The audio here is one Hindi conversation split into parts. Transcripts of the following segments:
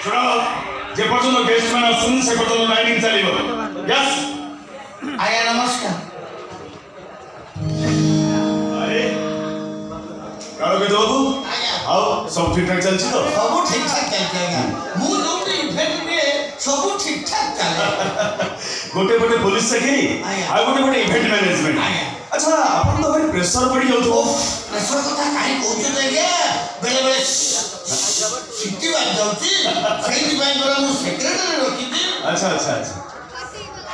सुनाओ जे पर्यटन गेस्ट मैंने सुन से पर्यटन लाइनिंग चलिबो यस आया नमस्कार अरे कालो के बाबू आओ सब ठीक ठाक चलछि तो सब ठीक ठाक चलछि आया मु जोटी इवेंट में सब ठीक ठाक चले गोटे गोटे पुलिस से की आ गोटे गोटे इवेंट मैनेजमेंट अच्छा अपन तो भाई प्रेशर पड़ी जाउ तो प्रेशर कथा काई कहउछ देगे बेले बेले सिटी बात जाउची सेही दिबाई करा मु सेक्रेटरी रखी दी अच्छा अच्छा अच्छा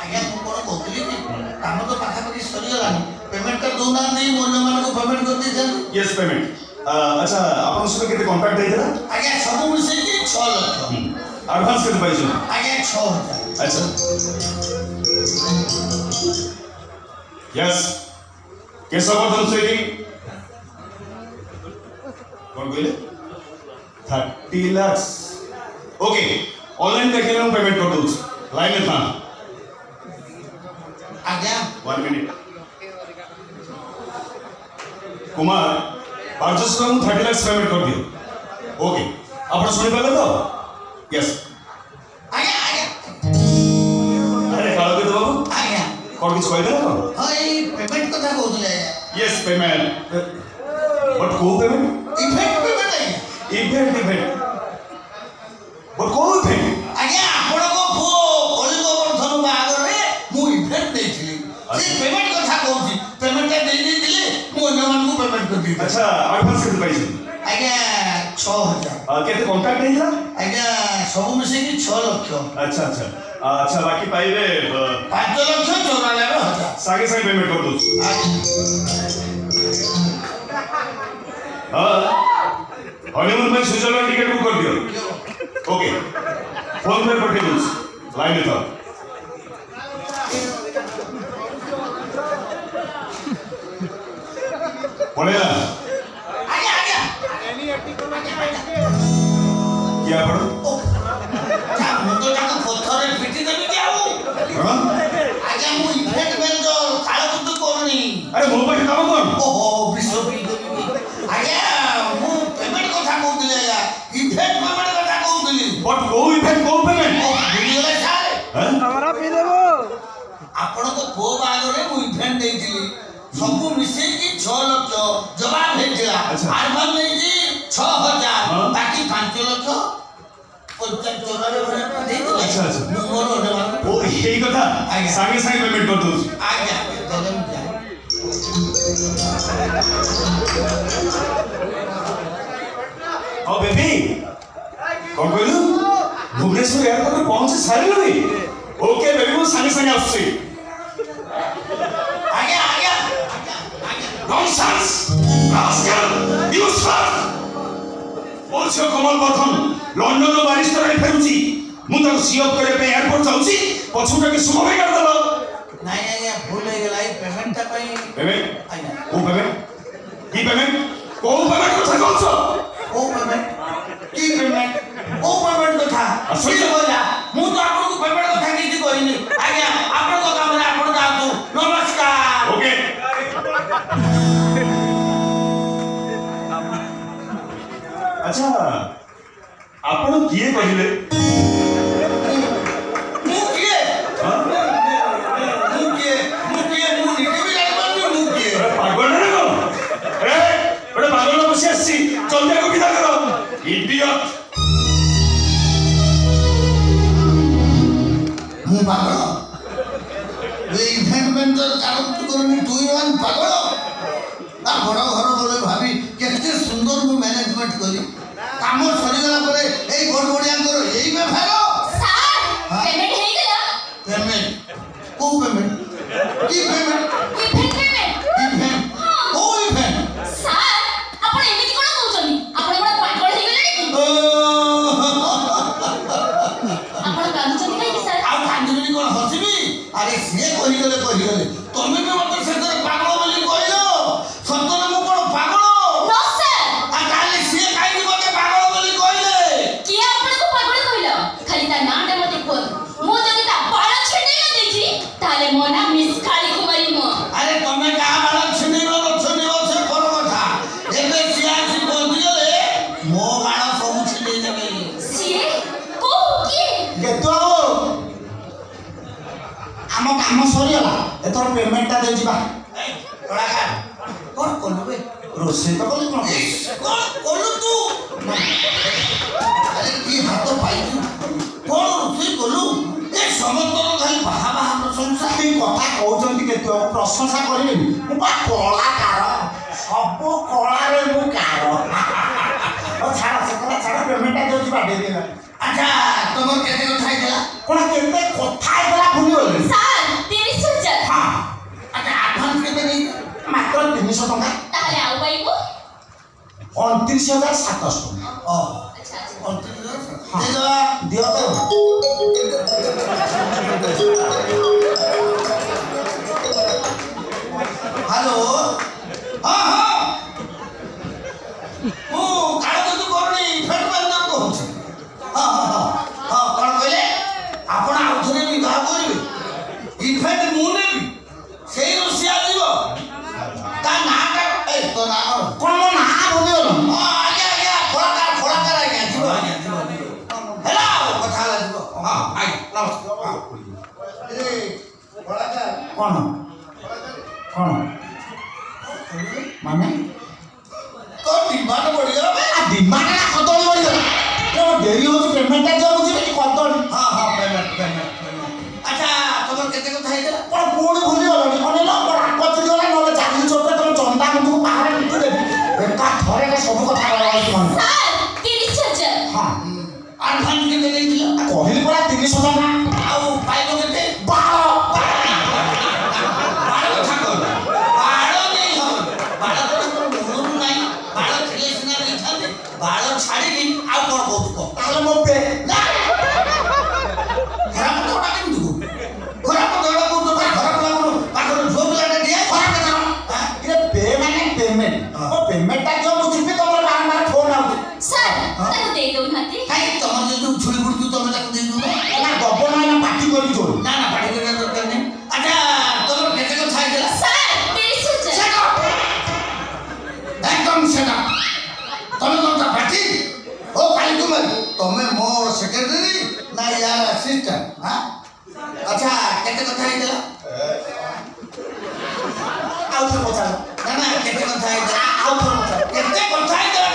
आया मु कोन कहउली कि काम तो पाखा पाखी सरी गलानी पेमेंट कर दोना नहीं मोर मान को पेमेंट कर दी जन यस पेमेंट अच्छा अपन से केते कांटेक्ट देला आया सब मिसे कि 6 लाख एडवांस केते पाइছো आया 6000 अच्छा यस केशवर्धन स्पीकिंग कौन बोले 30 लाख ओके ऑनलाइन देखने में पेमेंट कर दूँ लाइन में था आज्ञा 1 मिनट कुमार पार्चेस को 30 लाख पेमेंट कर दियो ओके आप सुनी पाले तो यस आज्ञा आज्ञा अरे कालो के तो बाबू आज्ञा कौन किस कोई दे हाय पेमेंट कथा कहउले यस पेमेंट बट को पेमेंट इवेंट पेमेंट आज्ञा इवेंट इवेंट बट को इवेंट आज्ञा आपण को पो कलिंग वर्धन बागर रे मु इवेंट देथिली से पेमेंट कथा कहउची पेमेंट दे देथिली मु अन्य मान को पेमेंट कर दी अच्छा एडवांस केते पाइছো आज्ञा 6000 केते कांटेक्ट देला आज्ञा सब मिसे कि 6 लाख अच्छा अच्छा अच्छा बाकी पाइबे 5 लाख 94,000 सागे सागे पेमेंट कर दो हां हनीमून में स्विट्जरलैंड टिकट बुक कर दियो ओके फोन पे पठे दो लाइन में था पड़ेगा आज्ञा आज्ञा क्या पड़ो मु तो जाको पत्थर पिटी देबी क्या हो हां आज्ञा मु इवेंट में जो कालो कुछ करनी अरे मो पे काम कर ओहो विश्व पी देबी आज्ञा मु पेमेंट कथा कहउतले आज्ञा इवेंट पेमेंट कथा कहउतली बट को इवेंट को पेमेंट ओ बुझिगले सारे हां हमरा पी देबो आपण को को बागरे मु इवेंट देइतिली सब मिसे कि 6 लाख जवाब भेजिला आरमान नहीं जी 6000 बाकी 5 लाख अच्छा अच्छा ओ यही कथा सागे सागे पेमेंट कर दो आज्ञा ओ बेबी कौन कहलु भुवनेश्वर एयरपोर्ट पे पहुंच सारे लो ओके बेबी वो संगे संगे आसी आज्ञा आज्ञा नॉनसेंस रास्कल यूजलेस ओछो कमल वर्धन लंडन रो बारिस्टर रे फेरुची मु तो सीओ करे पे एयरपोर्ट जाउची पछुटा के सुम भाई कर दलो नहीं आज्ञा भूल हो गेला पेमेंट ता पई पेमेंट आज्ञा ओ पेमेंट की पेमेंट को पेमेंट कथा कहछो ओ पेमेंट की पेमेंट ओ पेमेंट कथा असली बोला मु तो आपन को पेमेंट कथा किछि कहिनी आज्ञा आपन को काम रे आपन जातु नमस्कार ओके अच्छा आपण किए कहिले मु किए हां मु किए मु निके भी जानि पानी मु किए अरे पागल रे को अरे बड़े पागल बसी आसी जल्दी को विदा करो इडियट मु पागल ए इवेंट में तो कारण तू करनी तू वन पागल आ बड़ घर बोले भाभी केते सुंदर मु मैनेजमेंट करी काम सरी गला परे ए गोड गोडियांकर एई में फेरो सर पेमेंट हे गेला पेमेंट को पेमेंट की पेमेंट इवेंट को इवेंट सर आपण एमिति कोन कहउछनी आपण बड़ा पागल हे गेले कि आपण कांदुछनी काई सर आ कांदुनी कोन हसिबी अरे से कहि गले तमे भी मत से पागल बोली कहिलो सतने मु कोन पागल नो सर आ काले से काई मते पागल बोली कहि काम सरीगला एथर पेमेंटटा दे जिबा कलाकार कौन कलु बे रोसे तो कली कोन कौन कलु तू अरे की हाथ पाई तू कौन रोसे कलु ए समतल खाली बाहा बाहा प्रशंसा ती कथा कहउचंती के तो प्रशंसा करिबे मु बा कलाकार सब कला रे मु कार ओ छाड़ा से कला छाड़ा पेमेंटटा दे जिबा दे देला अच्छा तुम केते को थाई देला कोन केते कथा आइला भूली गले স্যার 30,000 हां अच्छा एडवांस केते नहीं मात्र 300 टका তাহলে আউ পাইবো 29,700 ओ আচ্ছা আচ্ছা दे दो दियो तो हेलो हां हां ओ काळ तो करनी फेट बंदर को हां हां हां हां कोन कहले आपण आउथरे विवाह करिवे इफेक्ट मु नेबी सेई रसिया दिबो ता नाटा ए तो ना कोन मो ना भूली गलो हां आगे खोलाकार आगे दिबो हेलो कथा ला दिबो हां आगे नमस्कार ए खोलाकार कोन कोन माने तो डिमांड बढ़ गया बे आ डिमांड ना खतम हो गया तो देरी हो पेमेंटटा जो बुझी कि खतम हां हां पेमेंट अच्छा तुम केते को थाई देला कोन पूर्ण भूली गलो कोन लो पर आपत्ति गला नले चाकरी छोटे तुम चंदा मुझको पाहारे मिटु देबी एका थरे के सब कथा कहला तुम স্যার 30,000 हां एडवांस केते नहीं दिला कहली परा 300 टका आउ पाइलो केते 12 बाड़ो ठाकुर बाड़ो नहीं हो बाड़ो तो मुंह नहीं बाड़ो ଥିଲେ ସିନା ଦେଇଥାନ୍ତେ ବାଳ ଛାଡ଼ିକି ଆଉ କ'ଣ କହୁଛୁ କହ ताले मो पे ନା ଖରାପ କଥା କେମିତି ଖରାପ କଥା କହୁଛୁ ଖରାପ ଲାଗୁନ ପାଖରେ ଝୁଅ ପିଲାଟା ଦିଏ ଖରାପ କଥା ये पे माने पेमेंट ओ पेमेंटटा जो बुझी तमर बार फोन आउत স্যার তাকে দেই দઉ নাতি କାଇଁ ତମର ଯଦି ଛୁଳି ବୁଡୁଛୁ ତମେ ତାକୁ ଦେଇଦଉନ ना गप ना पार्टी करी जोर ନା ନା ପାଟି କରିବା ଦରକାର ନାହିଁ ଆଚ୍ଛା ତମର କେତେ କଥା ହେଇଥିଲା স্যার 30,000 एकदम सेना तमे कौन सा पार्टी ओ काली कुमारी तमे मो सेक्रेटरी ना यार असिस्टेंट हां अच्छा केते कथा ହେଇଥିଲା आउ तो पचार ना ना केते कथा ହେଇଥିଲା आउ तो पचार केते कथा ହେଇଥିଲା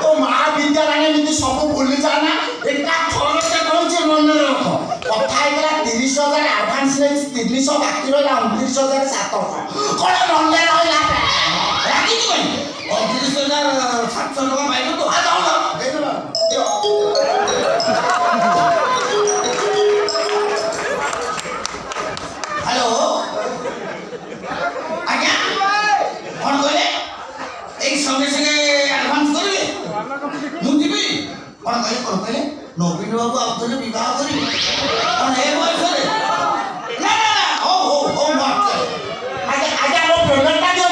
ओ महाविद्यालय में सब भूली जाना एका थोड़े से कहूँ मन रख कथा है 30,000 एडवांस ले 300 बाकी रहा 29,700 कौन मन रहा रागी की भाई 29,700 टका पाइलो तो आ जाओ ना हेलो आज्ञा कौन कहले एक संगे संगे एडवांस करिवे ମୁଁ ଯିବି କ'ଣ କହିଲେ ନବୀନ ବାବୁ ଆଉ ଥରେ ବିବାହ କରିବେ କ'ଣ ଏ ବୟସରେ ନା ନା ନା ହଉ आगे आगे वो पेमेंट का दियो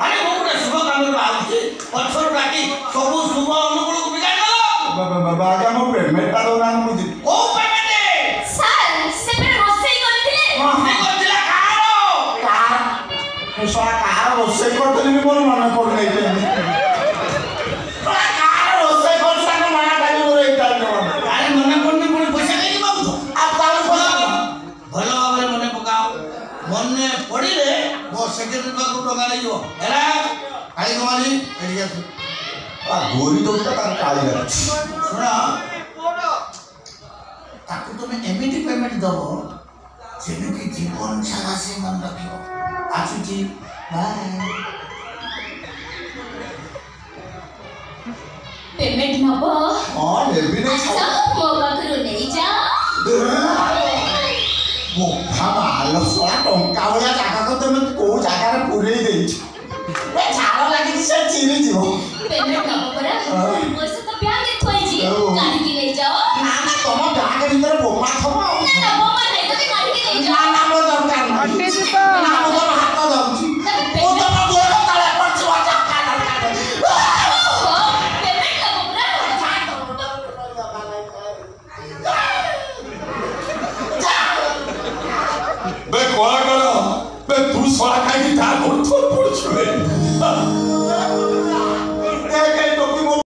ଆରେ ମୁଁ ଗୋଟେ ଶୁଭ କାମରେ ବାହାରୁଛି ପଛରୁ ଡାକି ସବୁ ଶୁଭ ଅନୁକୂଳକୁ ବିଗାଡ଼ି ଦେଲ बाबा आगे वो पेमेंट का दो ना मुझे କୋଉ ପେମେଣ୍ଟ স্যার সেপে রসেই করিଥିଲେ କରିଥିଲା କାହାର कार सोना कार रोसे करते भी मोर मन पड़ नहीं सोना कार रोसे कर सानो माया डाली मोर एटा ଆରେ ମନେ ପଡୁନି ପୁଣି ପଇସା ନେଇକି ମାଗୁଛ आप ताल ଭଲ ଭାବରେ ମନେ ପକାଅ ମନେ ପଡ଼ିଲେ ମୋ ସେକ୍ରେଟାରୀ ପାଖକୁ ଟଙ୍କା ନେଇଯିବ ହେଲା କାଳି କୁମାରୀ ଏଠିକି ଆସ आ गोरी तो तार काली लग ଶୁଣ ତାକୁ ତୁମେ ଏମିତି ପେମେଣ୍ଟ ଦବ ଯେମିତି ଜୀବନ ସାରା ସେ ମନେ ରଖିବ ଆସୁଛି ବାଏ পেমেন্ট নব हां लेबी नहीं আচ্ছা মো পাখরু নেই যা वो भामा आलो सोना टंका वाला जागा को तुम को जागा रे पुरे देई ए झाड़ लागी से चिरी जीव পেমেন্ট নব পরা পয়সা তো ব্যাংকে থইছি কাঢ়িকি নেই যাও ना ना तुम बैग भीतर बोमा थबो না না বোমা নাই তুমি কাঢ়িকি নেই ना যাও ना मो दरकार नहीं ना मो तो हाथ दउची ओ तो मो गोड़ तले पड़छ वा चक्का दरकार ওহো পেমেন্ট নব পরা बे कोला करो बे तू सोला खाई की धार पड़ पड़ छुए